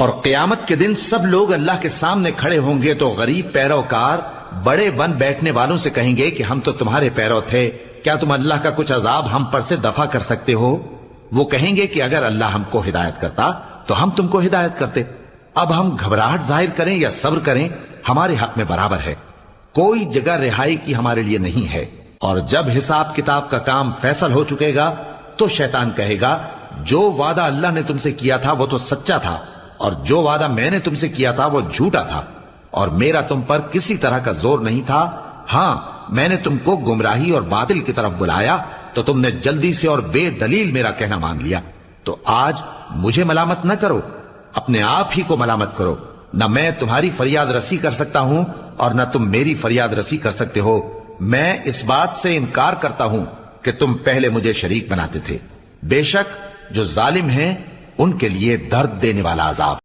اور قیامت کے دن سب لوگ اللہ کے سامنے کھڑے ہوں گے تو غریب پیروکار بڑے بن بیٹھنے والوں سے کہیں گے کہ ہم تو تمہارے پیرو تھے، کیا تم اللہ کا کچھ عذاب ہم پر سے دفع کر سکتے ہو؟ وہ کہیں گے کہ اگر اللہ ہم کو ہدایت کرتا تو ہم تم کو ہدایت کرتے۔ اب ہم گھبراہٹ ظاہر کریں یا صبر کریں ہمارے حق میں برابر ہے، کوئی جگہ رہائی کی ہمارے لیے نہیں ہے۔ اور جب حساب کتاب کا کام فیصل ہو چکے گا تو شیطان کہے گا جو وعدہ اللہ نے تم سے کیا تھا وہ تو سچا تھا، اور جو وعدہ میں نے تم سے کیا تھا وہ جھوٹا تھا، اور میرا تم پر کسی طرح کا زور نہیں تھا۔ ہاں، میں نے تم کو گمراہی اور باطل کی طرف بلایا تو تم نے جلدی سے اور بے دلیل میرا کہنا مان لیا۔ تو آج مجھے ملامت نہ کرو، اپنے آپ ہی کو ملامت کرو۔ نہ میں تمہاری فریاد رسی کر سکتا ہوں اور نہ تم میری فریاد رسی کر سکتے ہو۔ میں اس بات سے انکار کرتا ہوں کہ تم پہلے مجھے شریک بناتے تھے۔ بے شک جو ظالم ہیں ان کے لیے درد دینے والا عذاب